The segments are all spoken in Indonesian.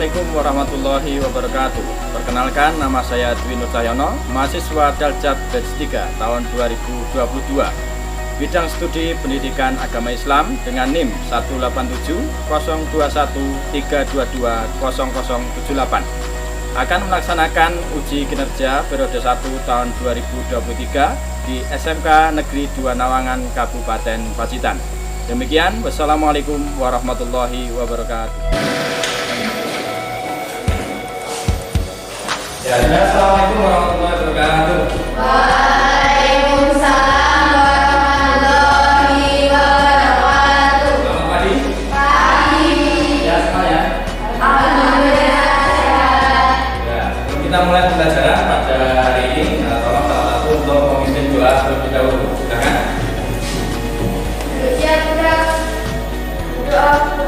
Assalamualaikum warahmatullahi wabarakatuh. Perkenalkan, nama saya Dwi Nur Cahyono, mahasiswa Daljat Batch 3 tahun 2022. Bidang studi Pendidikan Agama Islam dengan NIM 1870213220078. Akan melaksanakan uji kinerja periode 1 tahun 2023 di SMK Negeri 2 Nawangan, Kabupaten Pacitan. Demikian, wassalamualaikum warahmatullahi wabarakatuh. Ya, assalamualaikum warahmatullahi wabarakatuh. Waalaikumsalam warahmatullahi wabarakatuh. Selamat pagi. Pagi. Ya, semuanya. Alhamdulillah sehat. Ya, sebelum kita mulai pembelajaran pada hari ini, tolong salah satu untuk memimpin doa terlebih dahulu. Silakan. Siap, Bro. Doa.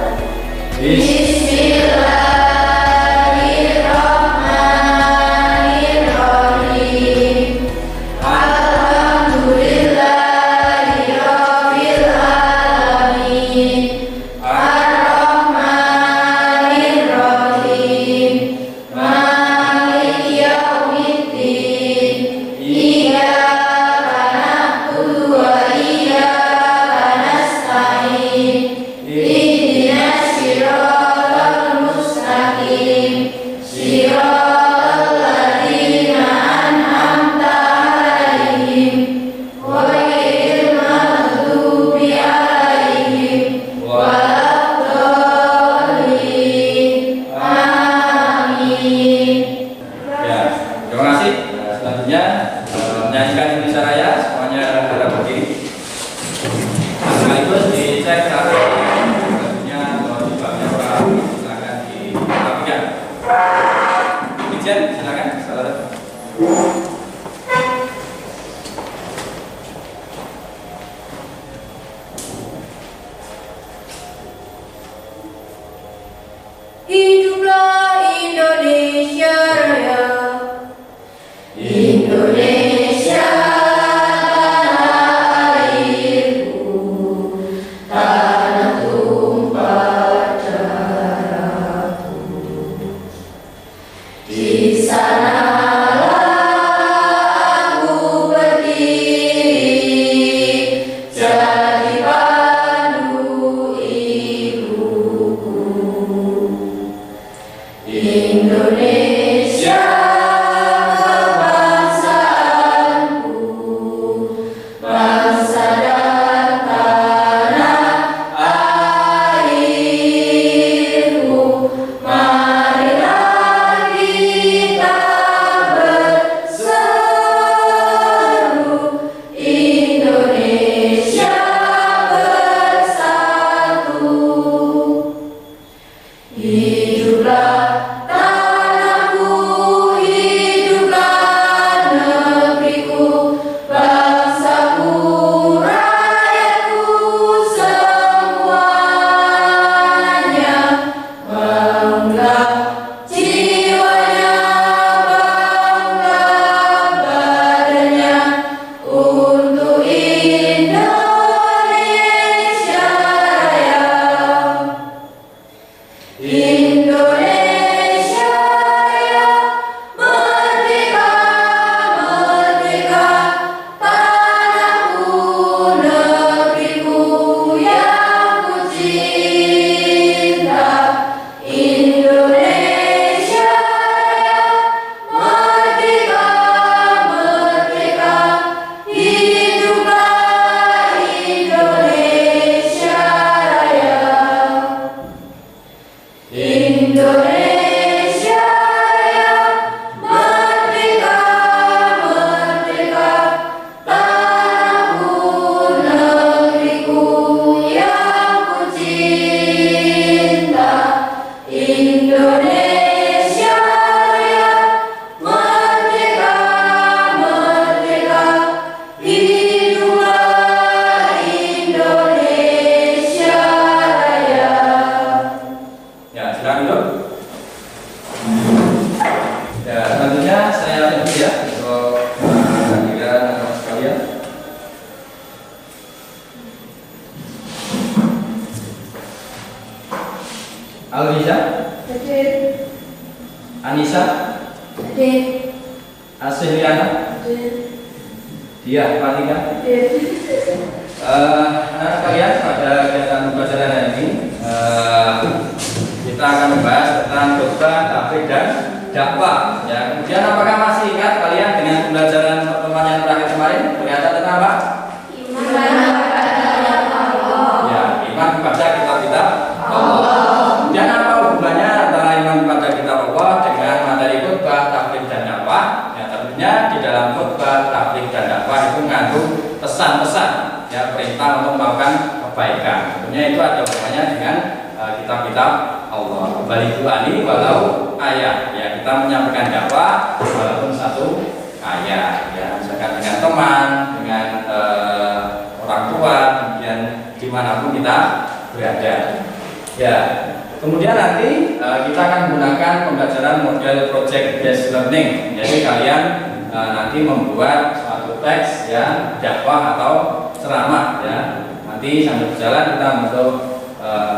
Menyanyikan Indonesia Raya, semuanya harap berdiri. Sekaligus dicek lagunya atau jibabnya orang, silakan dirapikan. Ijen, silakan. Hiduplah Indonesia Raya. Indonesia tanah airku, tanah tumpah darahku. Di sanalah aku berdiri, jadi pandu ibuku. Indonesia Halo, bisa? Oke. Anissa, Asihliana, dia Fatika. Anak kalian pada kegiatan pembelajaran hari ini kita akan membahas tentang khotbah, tabligh dan dakwah. Ya, kemudian apakah masih ingat kalian dengan pembelajaran pertemuan yang terakhir kemarin? Ternyata tentang apa? Ya, iman kepada kitab-kitab Allah. Kemudian apa hubungannya antara iman kepada kitab Allah dengan materi khotbah, tabligh dan dakwah? Ya, tentunya di dalam khotbah, tabligh dan dakwah itu mengandung pesan-pesan, ya, perintah untuk melakukan kebaikan. Tentunya itu ada hubungannya dengan kitab-kitab Allah. Balighu ani walau ayat. Ya, kita menyampaikan dakwah walaupun satu ayat. Ya, misalkan dengan teman, dengan orang tua, kemudian dimanapun kita berada. Ya, kemudian nanti kita akan menggunakan pembelajaran model project based learning. Jadi kalian nanti membuat suatu teks, ya, dakwah atau ceramah, ya. Nanti sambil berjalan kita membentuk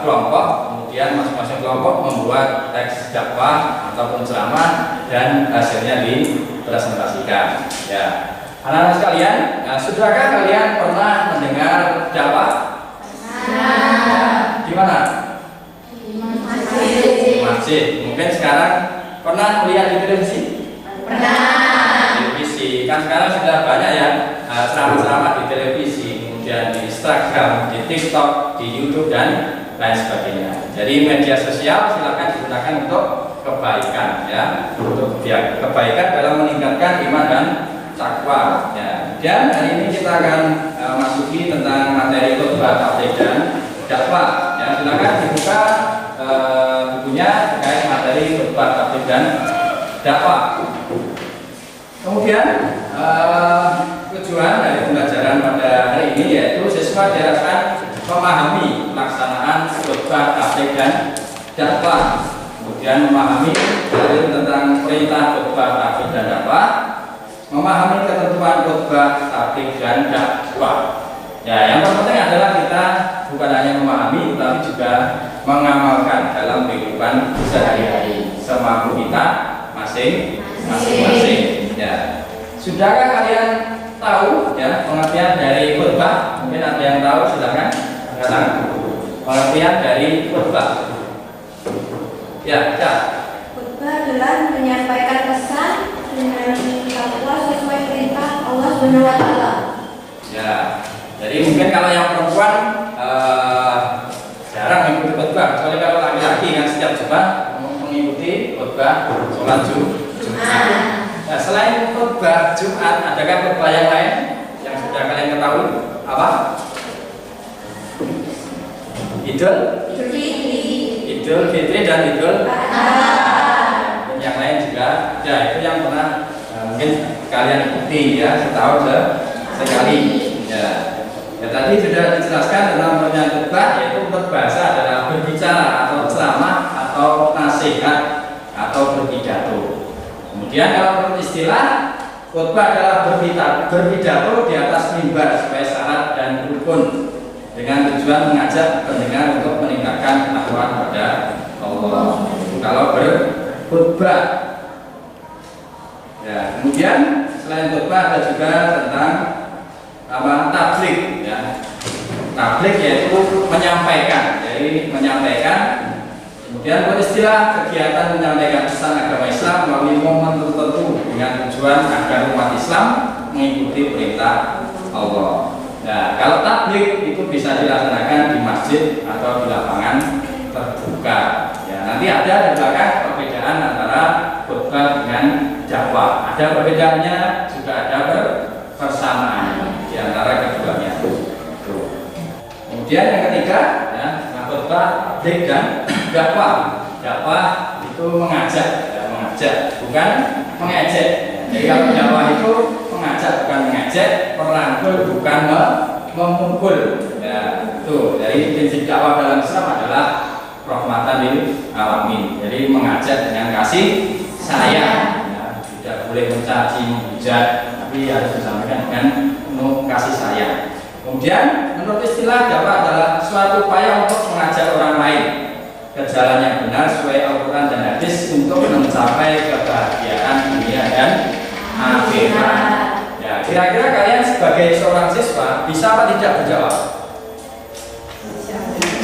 kelompok, kemudian masing-masing kelompok membuat teks dakwah ataupun ceramah dan hasilnya dipresentasikan. Ya, anak-anak sekalian, sudahkah kalian pernah mendengar dakwah? Di mana? Di masjid. Mungkin sekarang pernah melihat di televisi? Televisi. Kan sekarang sudah banyak ya ceramah-ceramah di televisi, kemudian di Instagram, di TikTok, di YouTube dan lain sebagainya. Jadi media sosial silakan digunakan untuk kebaikan, ya, untuk kebaikan dalam meningkatkan iman dan takwa. Ya. Dan hari ini kita akan masuki tentang materi khotbah, tabligh dan dakwah. Ya, silakan dibuka bukunya terkait materi khotbah, tabligh dan dakwah. Kemudian tujuan dari pembelajaran pada hari ini yaitu siswa diharapkan memahami pelaksanaan khotbah, tabligh dan dakwah. Kemudian memahami dalil tentang perintah khotbah, tabligh dan dakwah, memahami ketentuan khotbah, tabligh dan dakwah. Ya, yang terpenting adalah kita bukan hanya memahami, tapi juga mengamalkan dalam kehidupan sehari-hari semampu kita masing-masing. Ya, sudahkah kalian tahu, ya, pengertian dari khotbah? Mungkin ada yang tahu, silakan. Pengertian dari khotbah. Ya, Cak. Khotbah adalah menyampaikan pesan dengan takwa sesuai perintah Allah Subhanahu wa taala. Ya. Jadi mungkin kalau yang perempuan jarang mengikuti khotbah, kecuali kalau laki-laki kan setiap Jumat mengikuti khotbah sholat Jumat. Nah, selain khotbah Jumat, adakah khotbah yang lain yang sudah kalian ketahui? Apa? Idul Fitri dan Idul Adha. Yang lain juga, ya, itu yang pernah mungkin kalian ikuti, ya, setahun sekali. Ya. Ya, tadi sudah dijelaskan dalam pengertian khotbah, yaitu berbahasa adalah berbicara atau ceramah atau nasihat atau berpidato. Kemudian kalau menurut istilah, khotbah adalah berpidato di atas mimbar sebagai syarat dan rukun dengan tujuan mengajak pendengar untuk meningkatkan ketakwaan kepada Allah. Kalau berkhotbah, ya, kemudian selain khotbah ada juga tentang tabligh, ya. Tabligh yaitu menyampaikan, jadi menyampaikan. Kemudian beristilah kegiatan menyampaikan pesan agama Islam melalui momen tertentu dengan tujuan agar umat Islam mengikuti perintah Allah. Nah, kalau tabligh itu bisa dilaksanakan di masjid atau di lapangan terbuka. Ya, nanti ada di belakang perbedaan antara khotbah dengan dakwah. Ada perbedaannya, juga ada persamaan di antara keduanya. Kemudian yang ketiga, ya, khotbah, tabligh dan dakwah. Dakwah itu mengajak, ya, mengajak, bukan mengejek. Jadi kalau dakwah itu mengajak bukan mengejek, merangkul bukan memukul. Ya, itu. Jadi prinsip dakwah dalam Islam adalah rahmatan lil alamin. Jadi mengajak dengan kasih sayang. Ya, tidak boleh mencaci, menghujat, tapi harus disampaikan dengan penuh kasih sayang. Kemudian menurut istilah dakwah adalah suatu upaya untuk mengajak orang lain ke jalan yang benar sesuai Al-Quran dan hadis untuk mencapai kebahagiaan dunia dan akhirat. Ya, kira-kira kalian sebagai seorang siswa bisa apa tidak berjawab?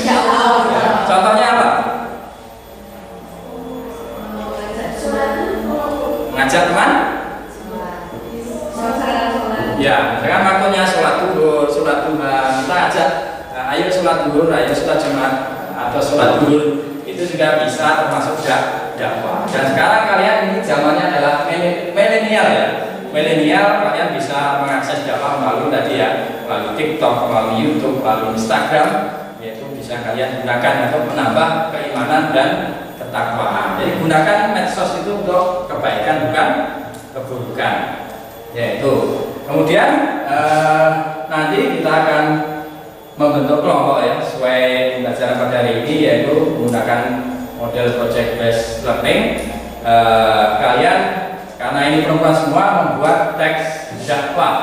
Ya, contohnya apa? Mengajak teman? Ya, misalkan waktunya sholat duhur, sholat duha, kita ajak, ayo sholat duhur, ayo sholat Jumat, atau sholat duhur, itu juga bisa termasuk dakwah. Dan sekarang kalian ini zamannya adalah milenial ya. Milenial, kalian bisa mengakses dakwah melalui tadi ya, melalui TikTok, melalui YouTube, melalui Instagram, yaitu bisa kalian gunakan untuk menambah keimanan dan ketakwaan. Jadi gunakan medsos itu untuk kebaikan bukan keburukan. Yaitu kemudian nanti kita akan membentuk kelompok ya sesuai pembelajaran pada hari ini, yaitu menggunakan model project based learning. Kalian karena ini perempuan semua membuat teks dakwah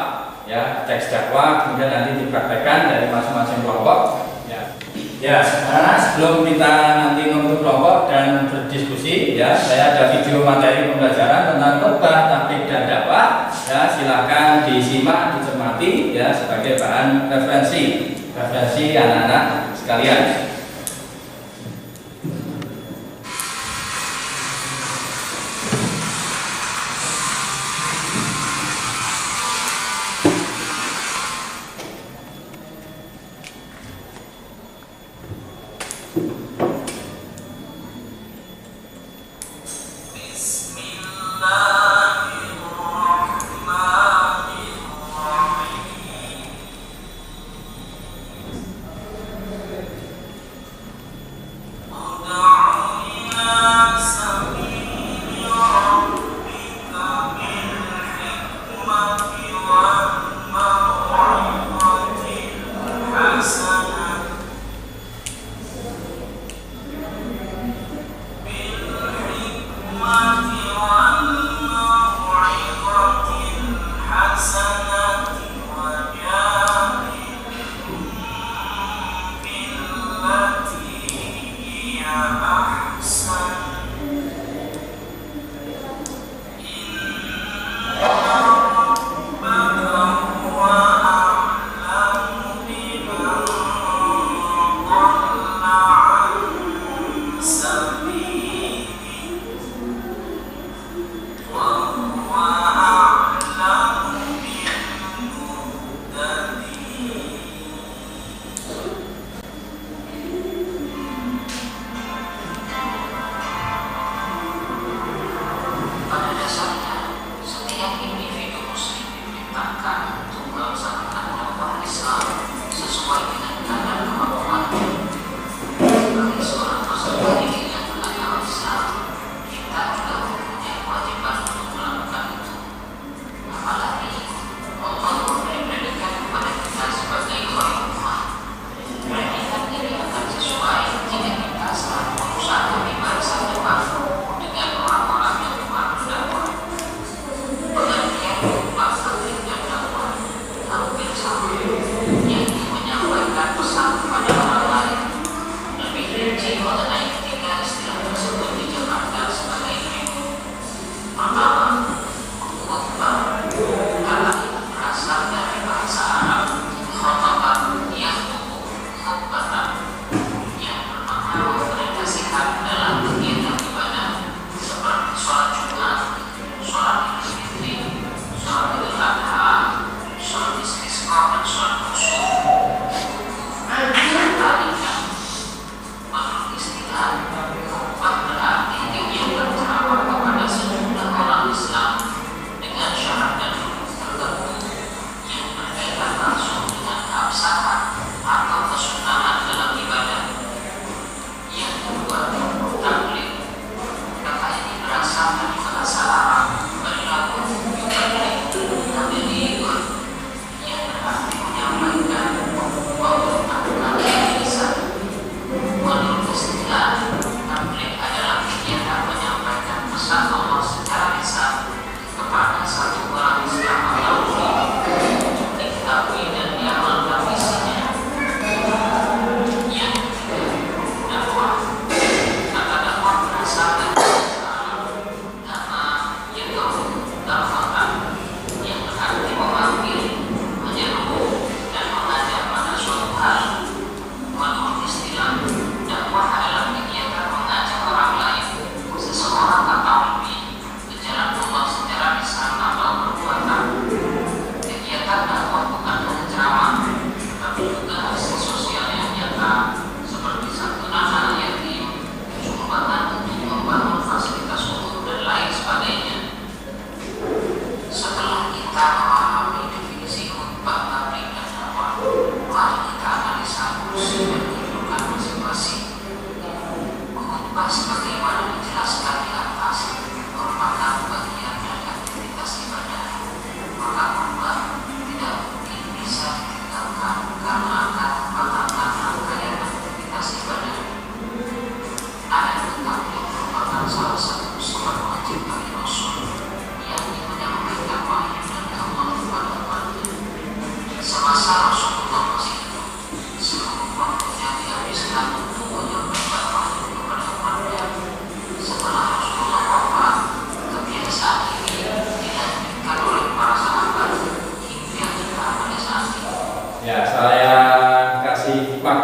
ya, teks dakwah, kemudian nanti dipraktekkan dari masing-masing kelompok ya. Nah, sebelum kita nanti membentuk kelompok dan berdiskusi ya, saya ada video materi pembelajaran tentang khotbah, tabligh dan dakwah ya, silahkan disimak, dicermati ya sebagai bahan referensi anak-anak sekalian.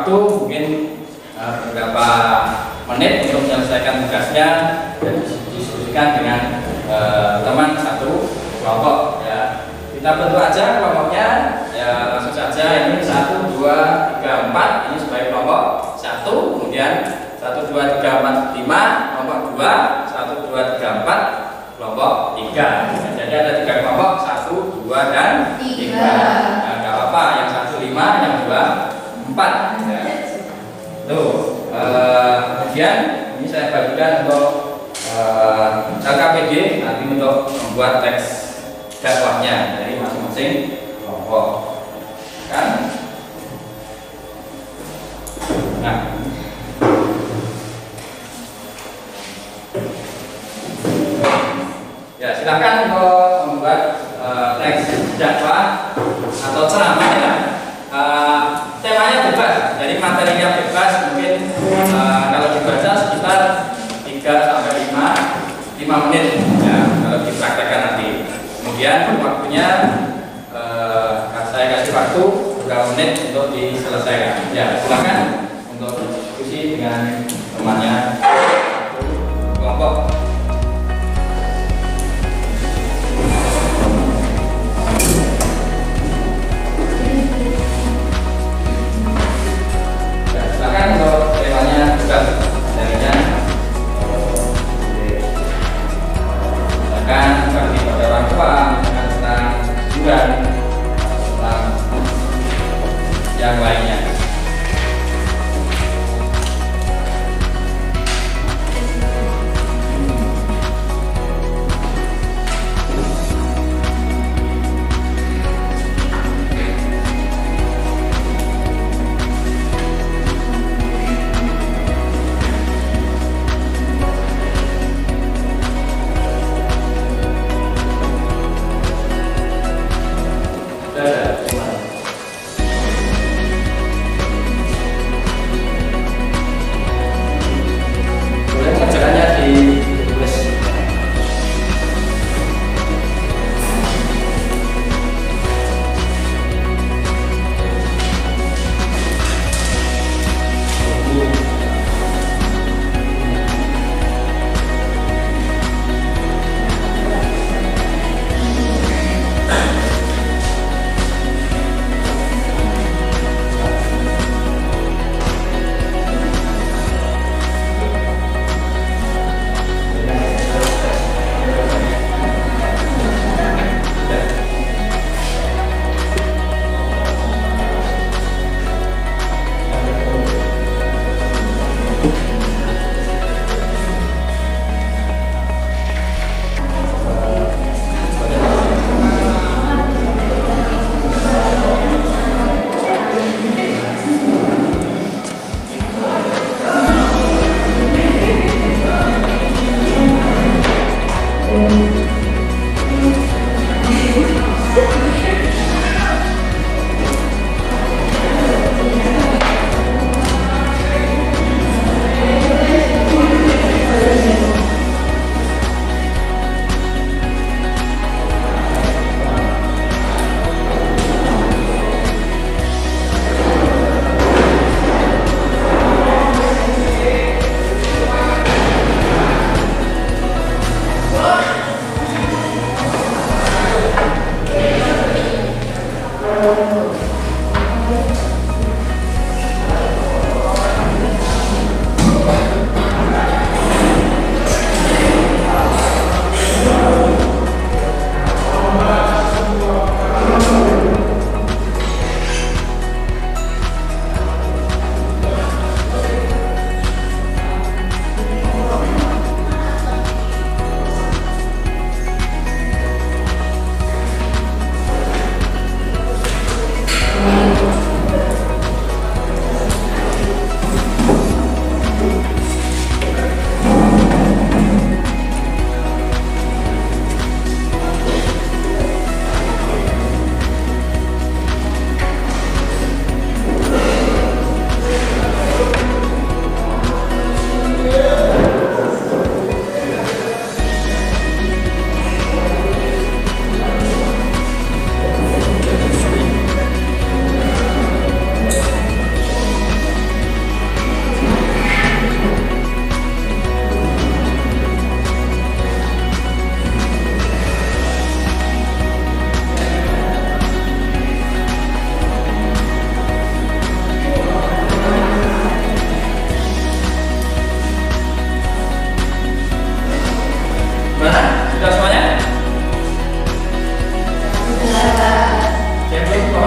waktu mungkin beberapa menit untuk menyelesaikan tugasnya dan diskusikan dengan teman satu kelompok ya. Kita bentuk aja kelompoknya ya, langsung saja ini 1, 2, 3, 4 ini sebagai kelompok 1, kemudian 1, 2, 3, 4, 5 kelompok 2, 1, 2, 3, 4 kelompok 3. Jadi ada 3 kelompok 1, 2, dan 3. Nah, gak apa-apa yang 1 5, yang 2 4 ya. Tuh kemudian ini saya bagikan untuk LKPD nanti untuk membuat teks dakwahnya dari masing-masing kelompok kan. Nah, ya silakan untuk membuat teks dakwah atau ceramah ya. Temanya bebas, jadi materinya bebas, mungkin kalau dibaca sekitar 3 sampai 5 menit ya, kalau dipraktekkan nanti. Kemudian waktunya saya kasih waktu beberapa menit untuk diselesaikan. Ya, silakan untuk diskusi dengan temannya satu kelompok. Ya, silakan untuk temanya tugas materinya. Silakan bagi pada orang tua tentang tujuan tentang yang lainnya. Boleh mengerjakannya ditulis.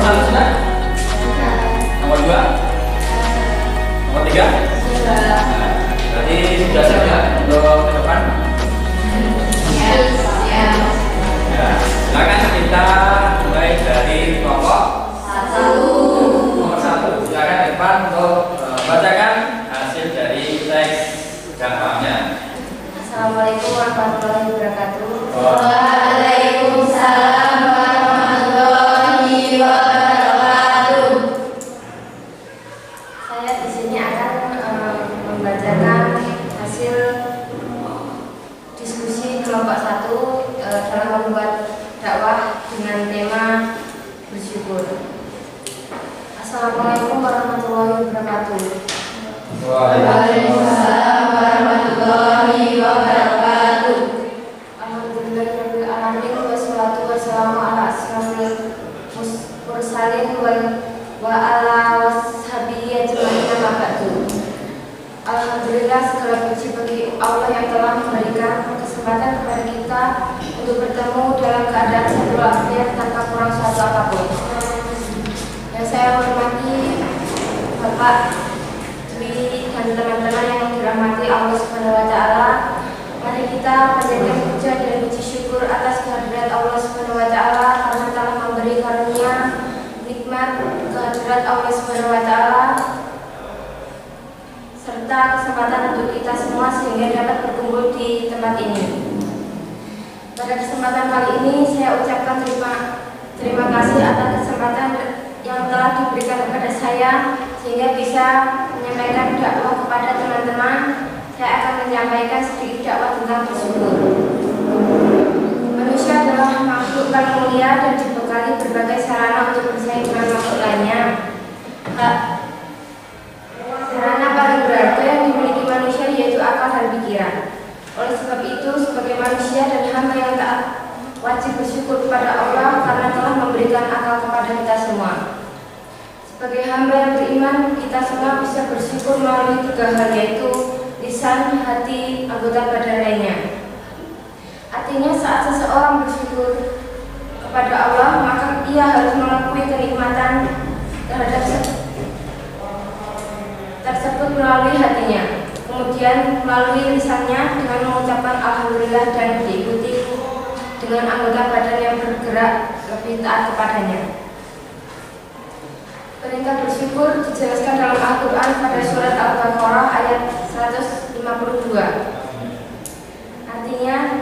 1 sudah? Nomor 2? Nomor 3? Sudah. Nah, berarti sudah siap ya untuk ke depan? Ya. Ya, silakan kita mulai dari kelompok 1. nomor 1. Silakan ke depan untuk bacakan hasil dari teks dakwahnya. Assalamualaikum warahmatullahi wabarakatuh. Waalaikumsalam warahmatullahi wabarakatuh. Saya di sini akan membacakan hasil diskusi kelompok 1 dalam membuat dakwah dengan tema bersyukur. Assalamualaikum warahmatullahi wabarakatuh. Waalaikumsalam warahmatullahi wabarakatuh. Alhamdulillahirabbil alamin wassalatu wassalamu ala asyrofil mursalin wa ala washabihi ajmain amma ba'du. Alhamdulillah, segala puji bagi Allah yang telah memberikan kesempatan kepada kita untuk bertemu dalam keadaan sehat walafiat tanpa kurang suatu apapun. Yang saya hormati Bapak Dwi dan teman-teman yang dirahmati Allah Subhanahu wa taala. Mari kita panjatkan puja dan puji syukur atas kehadirat Allah Subhanahu wa taala karena telah memberi karunia nikmat kehadirat Allah Subhanahu wa taala serta kesempatan untuk kita semua sehingga dapat berkumpul di tempat ini. Pada kesempatan kali ini saya ucapkan terima kasih atas kesempatan yang telah diberikan kepada saya sehingga bisa menyampaikan dakwah kepada teman-teman. Saya akan menyampaikan sedikit dakwah tentang bersyukur. Manusia adalah makhluk yang mulia dan dibekali berbagai sarana untuk bersaing dengan makhluk lainnya. Sarana paling berharga yang dimiliki manusia yaitu akal dan pikiran. Oleh sebab itu, sebagai manusia dan hamba yang taat, wajib bersyukur kepada Allah karena telah memberikan akal kepada kita semua. Sebagai hamba yang beriman, kita semua bisa bersyukur melalui 3 hal, yaitu lisan, hati, anggota badan lainnya. Artinya saat seseorang bersyukur kepada Allah, maka ia harus mengakui kenikmatan terhadap tersebut melalui hatinya, kemudian melalui lisannya dengan mengucapkan alhamdulillah dan diikuti dengan anggota badan yang bergerak lebih taat kepadanya. Perintah bersyukur dijelaskan dalam Al-Quran pada surat Al-Baqarah ayat 152. Artinya,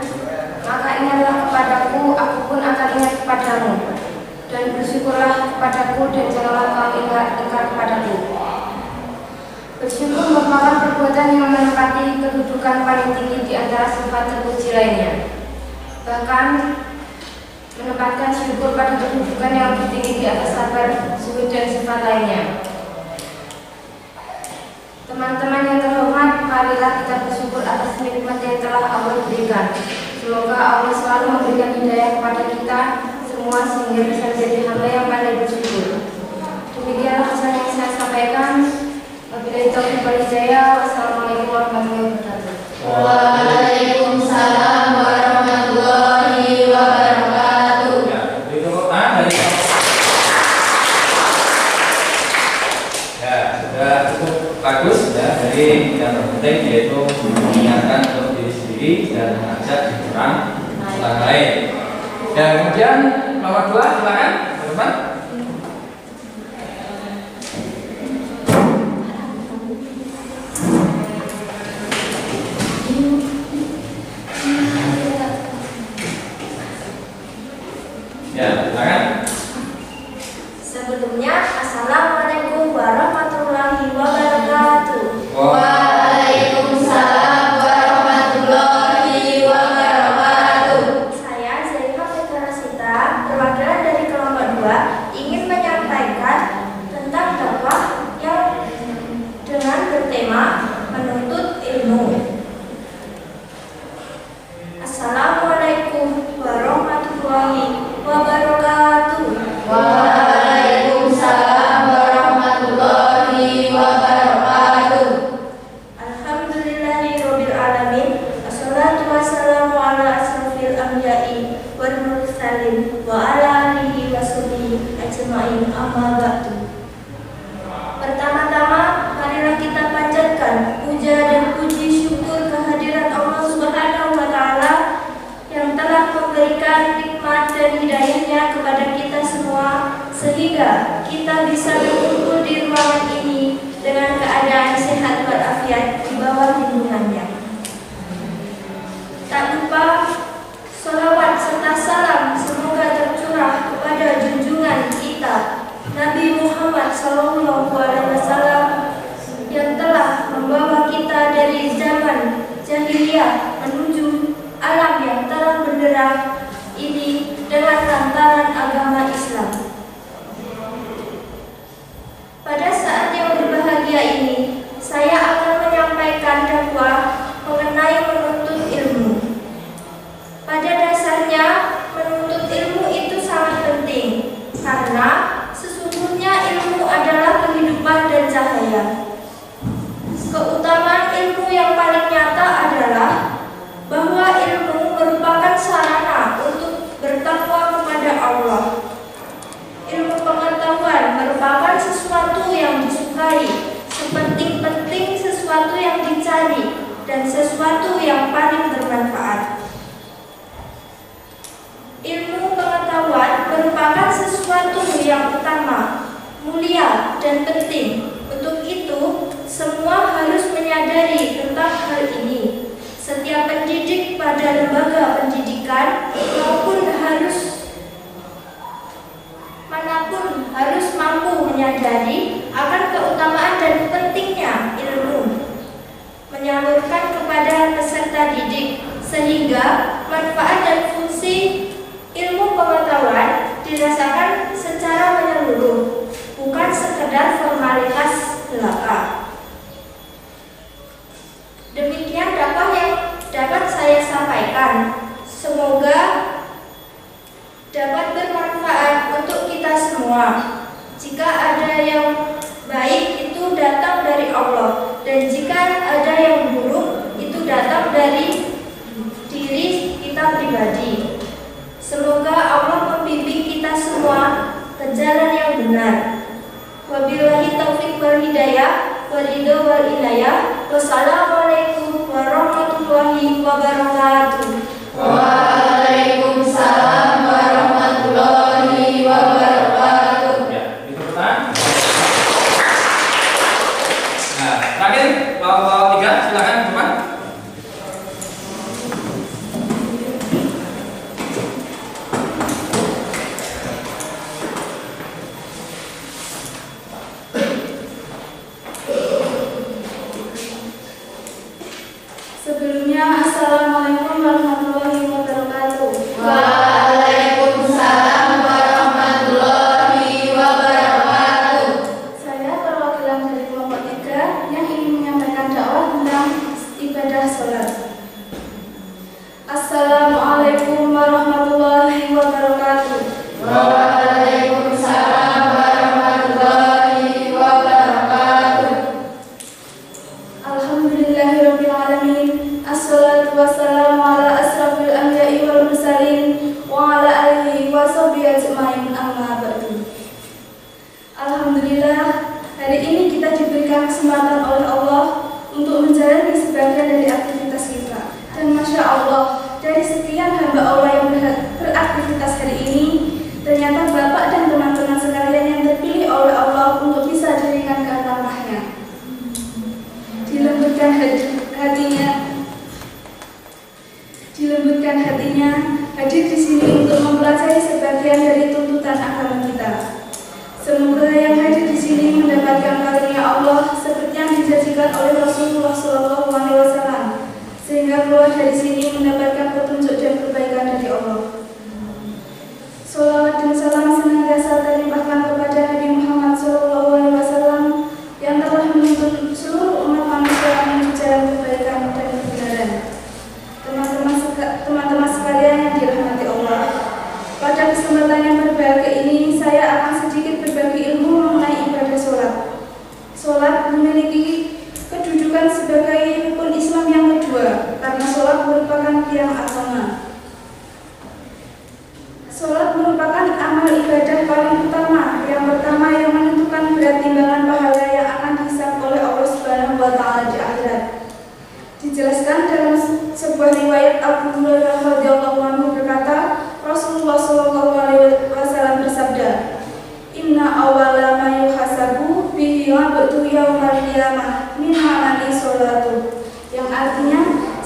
maka ingatlah kepadaku, aku pun akan ingat kepadamu, dan bersyukurlah kepadaku dan janganlah kamu ingkar kepadaku. Bersyukur merupakan perbuatan yang menempati kedudukan paling tinggi di antara sifat terpuji lainnya. Bahkan menempatkan syukur pada kedudukan yang lebih tinggi di atas sabar, zuhud dan sifat lainnya. Teman-teman yang terhormat, marilah kita bersyukur atas nikmat yang telah Allah berikan. Semoga Allah selalu memberikan hidayah kepada kita semua sehingga bisa menjadi hamba yang pandai bersyukur. Demikianlah pesan yang saya sampaikan. Wabillahi taufiq wal hidayah. Wassalamualaikum warahmatullahi wabarakatuh. Waalaikumsalam warahmatullahi wabarakatuh. Ya, beri tepuk tangan dari ya, sudah cukup bagus ya. Jadi yang terpenting yaitu mengingatkan untuk diri sendiri dan mengajak orang lain. Dan kemudian nomor 2 silakan teman-teman. Ya, silakan. Sebelumnya, Assalamualaikum warahmatullahi wabarakatuh. Waalaikumsalam warahmatullahi wabarakatuh. Saya Zainab Fitrasita, perwakilan dari kelompok 2, ingin menyampaikan tentang dakwah yang dengan bertema menuntut ilmu. Assalamualaikum warahmatullahi wabarakatuh. Waalaikumsalam warahmatullahi ajma'in. Amma ba'du. Pertama-tama, marilah kita panjatkan puja dan puji syukur kehadirat Allah Subhanahu wa Ta'ala yang telah memberikan nikmat dan hidayahnya kepada kita semua, sehingga kita bisa berkumpul di ruangan ini dengan keadaan sehat walafiat di bawah lindungannya. Tak lupa, sholawat serta salam semoga tercurah kepada junjungan kita Nabi Muhammad SAW yang telah membawa kita dari zaman jahiliyah menuju alam yang terang benderang ini dengan lantaran agama Islam. Pada saat yang berbahagia ini, saya akan menyampaikan dakwah mengenai menuntut ilmu. Pada dasarnya, menuntut ilmu itu sangat penting karena sesungguhnya ilmu adalah kehidupan dan cahaya. Keutamaan ilmu yang paling nyata adalah bahwa ilmu merupakan sarana untuk bertakwa kepada Allah. Ilmu pengetahuan merupakan sesuatu yang disukai, sepenting-penting sesuatu yang dicari, dan sesuatu yang paling bermanfaat. Ilmu pengetahuan merupakan sesuatu yang utama, mulia, dan penting. Untuk itu, semua harus menyadari tentang hal ini. Setiap pendidik pada lembaga pendidikan manapun harus mampu menyadari akan keutamaan dan pentingnya ilmu, menyalurkan kepada peserta didik, sehingga manfaat dan fungsi ilmu pengetahuan dirasakan secara menyeluruh, bukan sekedar formalitas belaka. Demikian dakwah yang dapat saya sampaikan. Semoga dapat bermanfaat untuk kita semua. Jika ada yang baik, itu datang dari Allah, dan jika ada yang buruk, itu datang dari diri kita pribadi. Semoga Allah membimbing kita semua ke jalan yang benar. Wabillahi taufiq wal hidayah, wal ridho wal inayah. Wassalamualaikum warahmatullahi wabarakatuh. Waalaikumsalam warahmatullahi wabarakatuh. Ya, ikutan. Nah, terakhir kelompok 3, silakan teman. Sebelumnya, Assalamualaikum warahmatullahi wabarakatuh.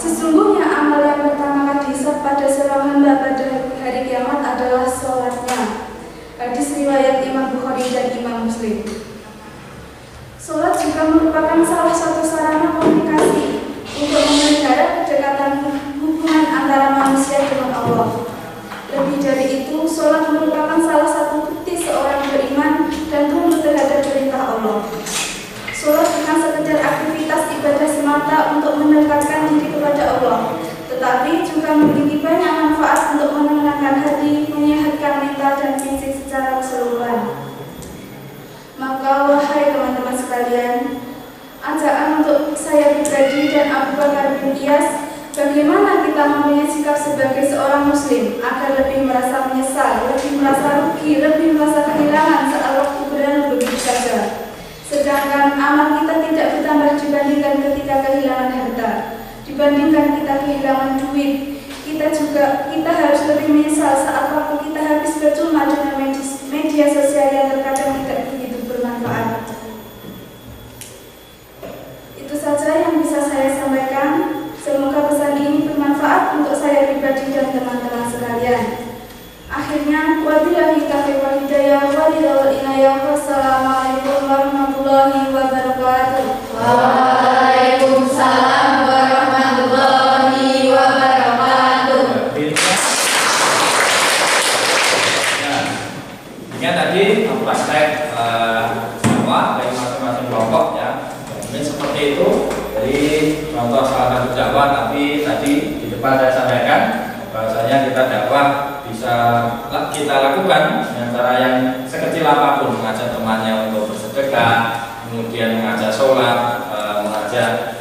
Sesungguhnya amal yang pertama kali dihisab pada seorang hamba pada hari kiamat adalah sholatnya. Hadis riwayat Imam Bukhari dan Imam Muslim. Sholat juga merupakan salah satu sarana komunikasi untuk memelihara kedekatan hubungan antara manusia dengan Allah. Lebih dari itu, sholat merupakan salah satu bukti seorang beriman dan tunduk terhadap perintah Allah. Sholat bukan sekedar aktivitas ibadah semata untuk mendekatkan diri kepada Allah, tetapi juga memiliki banyak manfaat untuk menenangkan hati, menyehatkan mental dan fisik secara keseluruhan. Maka wahai teman-teman sekalian, ajakan untuk saya pribadi dan Abu Bakar bin Iyas, bagaimana kita mempunyai sikap sebagai seorang muslim agar lebih merasa menyesal, lebih merasa rugi, lebih merasa kehilangan saat waktu berlalu begitu saja. Sedangkan amal kita tidak bertambah dibandingkan ketika kehilangan harta, dibandingkan kita kehilangan duit. Kita harus lebih menyesal saat waktu kita habis percuma dengan media sosial yang terkadang tidak begitu bermanfaat. Itu saja yang bisa saya sampaikan. Semoga pesan ini bermanfaat untuk saya pribadi dan teman-teman sekalian. Akhirnya, wabillahi taufiq wal hidayah wal inayah. Wassalamualaikum warahmatullahi wabarakatuh. Waalaikumsalam warahmatullahi wabarakatuh. Ya, tadi praktek dakwah dari masing-masing kelompok ya. Mungkin seperti itu. Jadi contoh salah satu dakwah, tapi tadi di depan saya sampaikan bahwasanya kita dakwah bisa kita lakukan dengan cara yang sekecil apapun, mengajak temannya untuk bersedekah, kemudian mengajak sholat, mengajak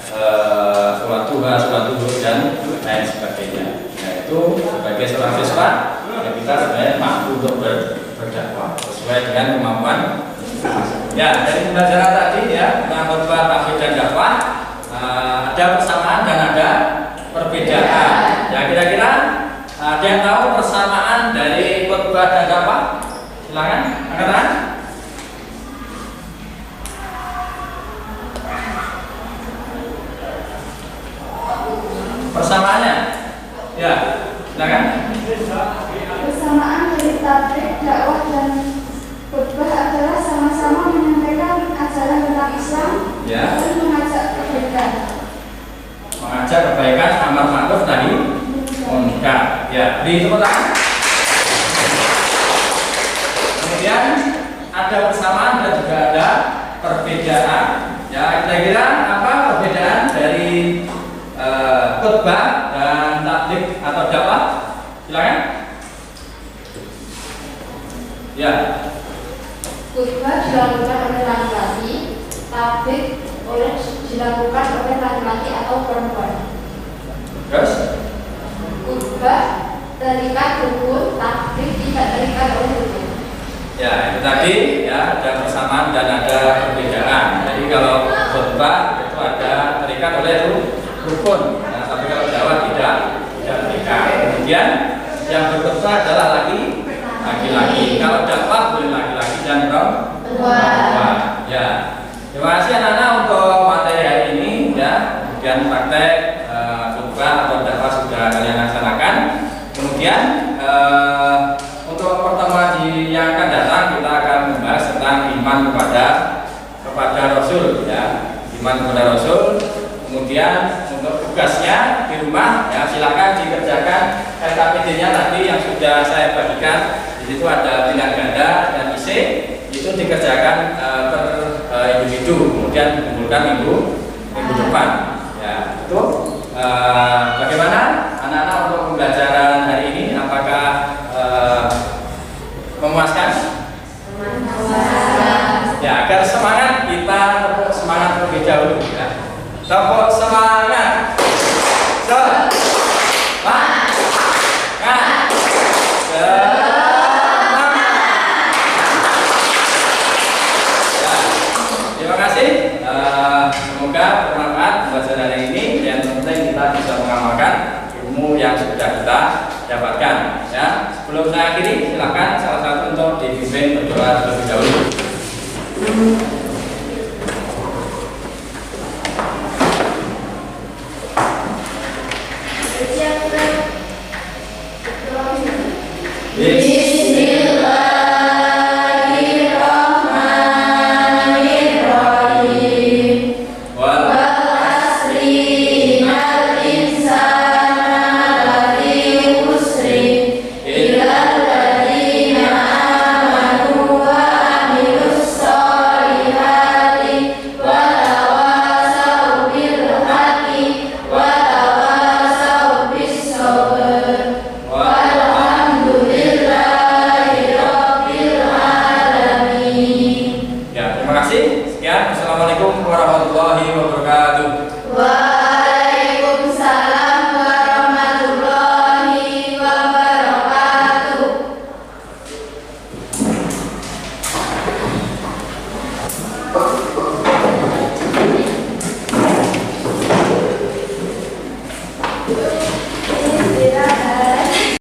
sholat duha, sholat duhur dan lain sebagainya. Nah, itu sebagai seorang siswa ya kita sebenarnya mampu untuk berdakwah sesuai dengan kemampuan. Ya, dari pembelajaran tadi ya tentang khotbah, tauhid dan dakwah, ada persamaan dan ada perbedaan. Ya, kira-kira ada yang tahu persamaan dari khotbah dan dakwah? Silakan, angkat tangan. Persamaannya, ya, silakan. Persamaan dari tabligh, dakwah dan khotbah adalah sama-sama menyampaikan ajaran tentang Islam Ya. dan mengajak kebaikan. Mengajak kebaikan, amar ma'ruf nahi munkar. Ya, di tepuk tangan. Kemudian ada persamaan dan juga ada perbedaan. Ya, kira-kira apa perbedaan dari khotbah dan tabligh atau dakwah? Silakan. Ya. Khutbah dilakukan oleh laki-laki, tabligh dilakukan oleh laki-laki atau perempuan. Terus? Khutbah terikat rukun, tabligh tidak terikat oleh rukun. Ya, itu tadi ya ada persamaan dan ada perbedaan. Jadi kalau khutbah itu ada terikat oleh rukun, nah, tapi kalau dakwah tidak terikat. Kemudian yang berkhutbah adalah laki-laki. Kalau dakwah boleh laki-laki dan perempuan. Ya. Terima kasih anak-anak untuk materi hari ini ya. Kemudian praktek khutbah atau dakwah sudah kalian laksanakan. Kemudian untuk pertemuan yang akan datang kita akan membahas tentang iman kepada Rasul ya. Iman kepada Rasul. Kemudian untuk tugasnya di rumah ya silakan dikerjakan LKPD-nya tadi yang sudah saya bagikan. Di situ ada pilihan ganda dan IC, itu dikerjakan per individu, kemudian dikumpulkan minggu depan. Ya, itu bagaimana anak-anak untuk pembelajaran hari ini? Apakah memuaskan? Ya, agar semangat kita tepuk semangat terlebih dahulu ya. Tepuk semangat. Semangat. Terima kasih. Semoga bermanfaat pembelajaran hari ini dan penting kita bisa mengamalkan ilmu yang sudah kita dapatkan. Ya, sebelum saya akhiri, silakan salah satu untuk dipimpin berdoa terlebih dahulu.